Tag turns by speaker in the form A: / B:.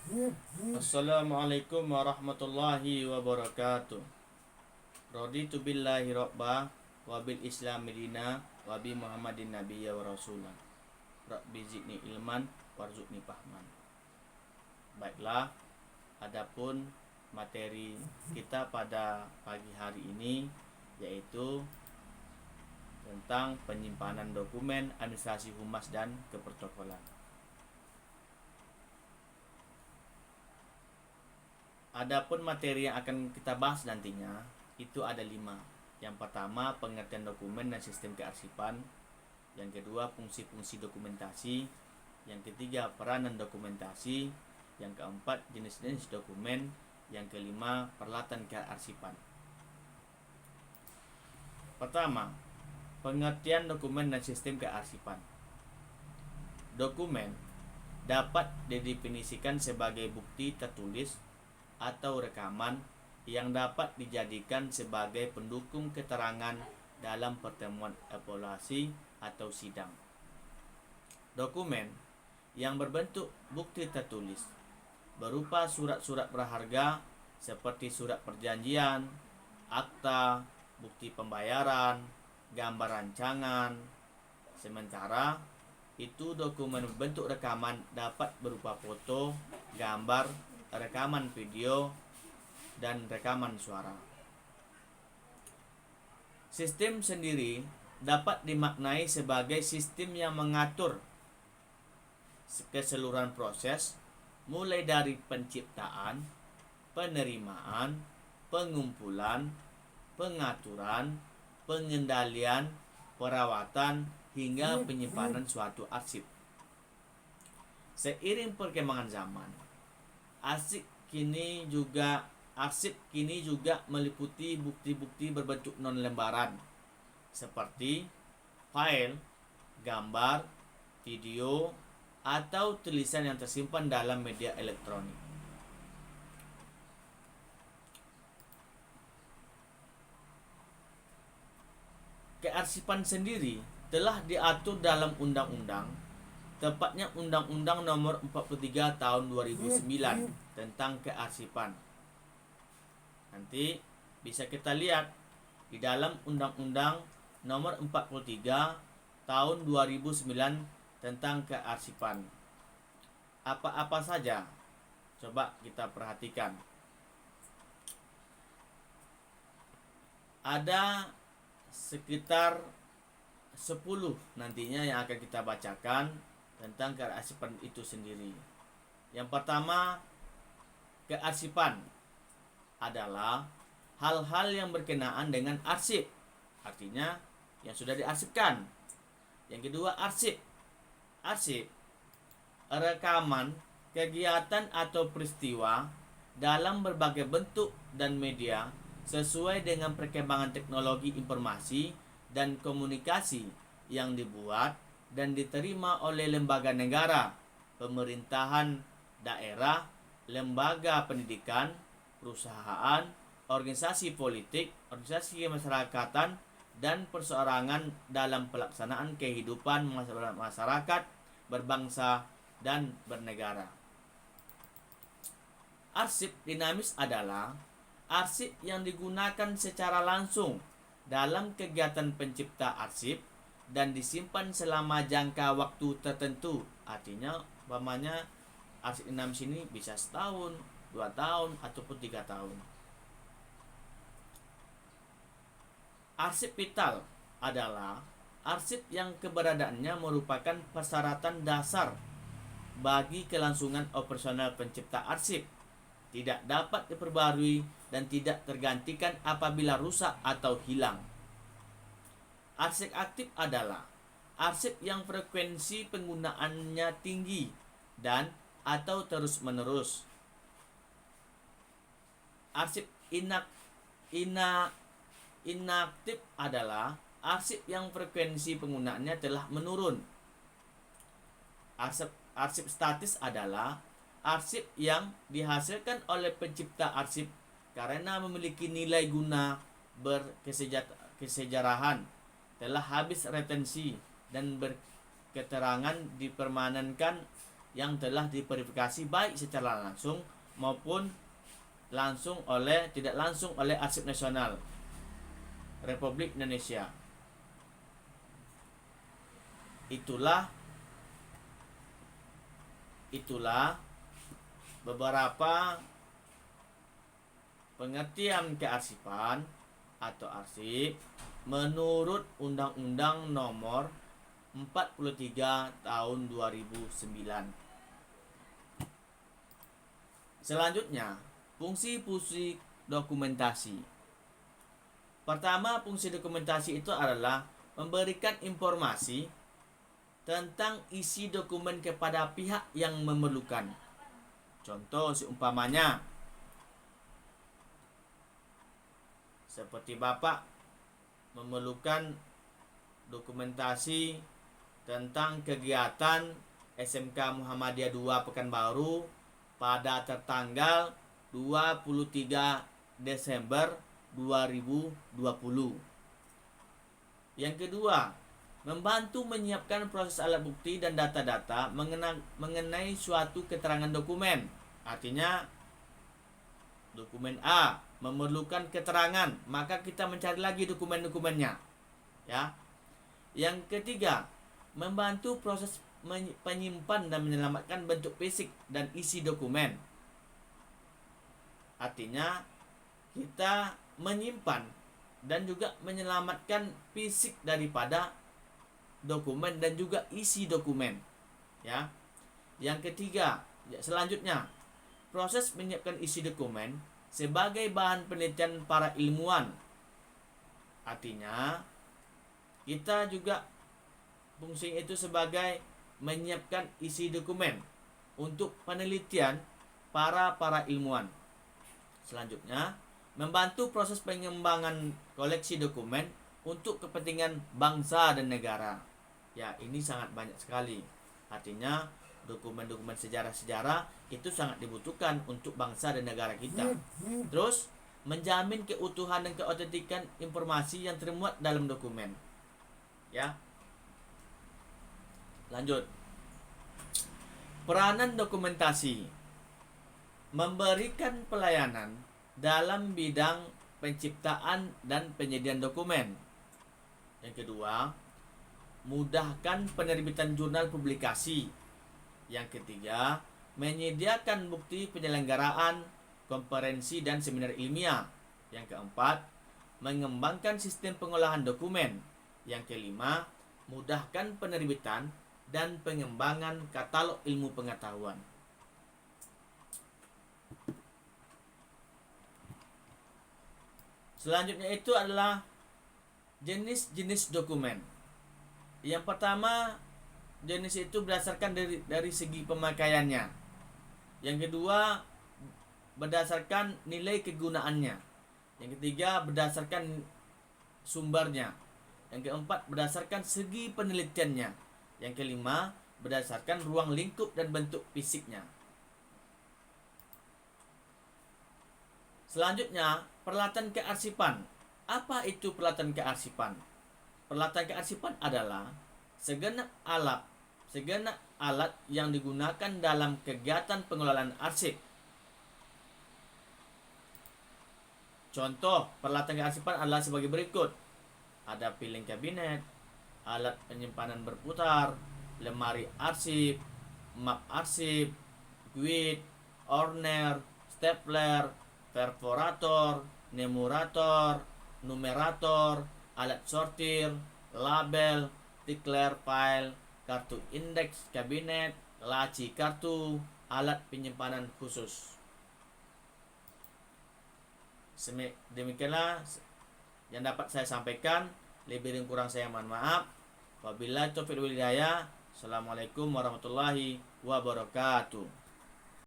A: Assalamualaikum warahmatullahi wabarakatuh. Raditu billahi rabba wa bil islami dina wa bi Muhammadin nabiyya wa rasulah. Rabbi zidni ilman warzuqni fahman. Baiklah, adapun materi kita pada pagi hari ini yaitu tentang penyimpanan dokumen administrasi humas dan keprotokolan. Adapun materi yang akan kita bahas nantinya itu ada 5. Yang pertama, pengertian dokumen dan sistem kearsipan. Yang kedua, fungsi-fungsi dokumentasi. Yang ketiga, peranan dokumentasi. Yang keempat, jenis-jenis dokumen. Yang kelima, peralatan kearsipan. Pertama, pengertian dokumen dan sistem kearsipan. Dokumen dapat didefinisikan sebagai bukti tertulis atau rekaman yang dapat dijadikan sebagai pendukung keterangan dalam pertemuan evaluasi atau sidang. Dokumen yang berbentuk bukti tertulis berupa surat-surat berharga seperti surat perjanjian, akta, bukti pembayaran, gambar rancangan. Sementara itu dokumen berbentuk rekaman dapat berupa foto, gambar, rekaman video, dan rekaman suara. Sistem sendiri dapat dimaknai sebagai sistem yang mengatur keseluruhan proses mulai dari penciptaan, penerimaan, pengumpulan, pengaturan, pengendalian, perawatan, hingga penyimpanan suatu arsip. Seiring perkembangan zaman, arsip kini juga meliputi bukti-bukti berbentuk non-lembaran seperti file, gambar, video, atau tulisan yang tersimpan dalam media elektronik. Kearsipan sendiri telah diatur dalam undang-undang, tepatnya Undang-Undang Nomor 43 Tahun 2009 tentang kearsipan. Nanti bisa kita lihat di dalam Undang-Undang Nomor 43 Tahun 2009 tentang kearsipan. Apa-apa saja? Coba kita perhatikan. Ada sekitar 10 nantinya yang akan kita bacakan tentang kearsipan itu sendiri. Yang pertama, kearsipan adalah hal-hal yang berkenaan dengan arsip, artinya yang sudah diarsipkan. Yang kedua, arsip rekaman kegiatan atau peristiwa dalam berbagai bentuk dan media sesuai dengan perkembangan teknologi informasi dan komunikasi yang dibuat dan diterima oleh lembaga negara, pemerintahan daerah, lembaga pendidikan, perusahaan, organisasi politik, organisasi kemasyarakatan, dan perseorangan dalam pelaksanaan kehidupan masyarakat, berbangsa, dan bernegara. Arsip dinamis adalah arsip yang digunakan secara langsung dalam kegiatan pencipta arsip dan disimpan selama jangka waktu tertentu. Artinya, umpamanya arsip dinamis ini bisa setahun, 2 tahun, ataupun 3 tahun. Arsip vital adalah arsip yang keberadaannya merupakan persyaratan dasar bagi kelangsungan operasional pencipta arsip, tidak dapat diperbarui dan tidak tergantikan apabila rusak atau hilang. Arsip aktif adalah arsip yang frekuensi penggunaannya tinggi dan atau terus-menerus. Arsip inaktif adalah arsip yang frekuensi penggunaannya telah menurun. Arsip statis adalah arsip yang dihasilkan oleh pencipta arsip karena memiliki nilai guna berkesejarahan, telah habis retensi dan berketerangan dipermanenkan yang telah diverifikasi baik secara langsung maupun tidak langsung oleh Arsip Nasional Republik Indonesia. Itulah beberapa pengertian kearsipan atau arsip menurut Undang-Undang Nomor 43 Tahun 2009. Selanjutnya, fungsi-fungsi dokumentasi. Pertama, fungsi dokumentasi itu adalah memberikan informasi tentang isi dokumen kepada pihak yang memerlukan. Contoh seumpamanya, seperti Bapak memerlukan dokumentasi tentang kegiatan SMK Muhammadiyah 2 Pekanbaru pada tertanggal 23 Desember 2020. Yang kedua, membantu menyiapkan proses alat bukti dan data-data mengenai suatu keterangan dokumen. Artinya, dokumen A memerlukan keterangan, maka kita mencari lagi dokumen-dokumennya. Ya. Yang ketiga, membantu proses penyimpan dan menyelamatkan bentuk fisik dan isi dokumen. Artinya, kita menyimpan dan juga menyelamatkan fisik daripada dokumen dan juga isi dokumen. Ya. Yang ketiga, selanjutnya, proses menyiapkan isi dokumen sebagai bahan penelitian para ilmuwan. Artinya, kita juga fungsi itu sebagai menyiapkan isi dokumen untuk penelitian para ilmuwan. Selanjutnya, membantu proses pengembangan koleksi dokumen untuk kepentingan bangsa dan negara. Ya, ini sangat banyak sekali. Artinya, dokumen-dokumen sejarah-sejarah itu sangat dibutuhkan untuk bangsa dan negara kita. Terus, menjamin keutuhan dan keotentikan informasi yang termuat dalam dokumen. Ya. Lanjut. Peranan dokumentasi memberikan pelayanan dalam bidang penciptaan dan penyediaan dokumen. Yang kedua, mudahkan penerbitan jurnal publikasi. Yang ketiga, menyediakan bukti penyelenggaraan konferensi dan seminar ilmiah. Yang keempat, mengembangkan sistem pengolahan dokumen. Yang kelima, mudahkan penerbitan dan pengembangan katalog ilmu pengetahuan. Selanjutnya itu adalah jenis-jenis dokumen. Yang pertama, jenis itu berdasarkan dari segi pemakaiannya. Yang kedua, berdasarkan nilai kegunaannya. Yang ketiga, berdasarkan sumbernya. Yang keempat, berdasarkan segi penelitiannya. Yang kelima, berdasarkan ruang lingkup dan bentuk fisiknya. Selanjutnya, peralatan kearsipan. Apa itu peralatan kearsipan? Peralatan kearsipan adalah segenap alat yang digunakan dalam kegiatan pengelolaan arsip. Contoh peralatan kearsipan adalah sebagai berikut. Ada piling kabinet, alat penyimpanan berputar, lemari arsip, map arsip, guide, orner, stapler, perforator, numerator, alat sortir, label, declare file, kartu indeks kabinet, laci kartu, alat penyimpanan khusus. Demikianlah yang dapat saya sampaikan. Lebih dan kurang saya mohon maaf. Wabillahi taufiq wal hidayah. Assalamualaikum warahmatullahi wabarakatuh.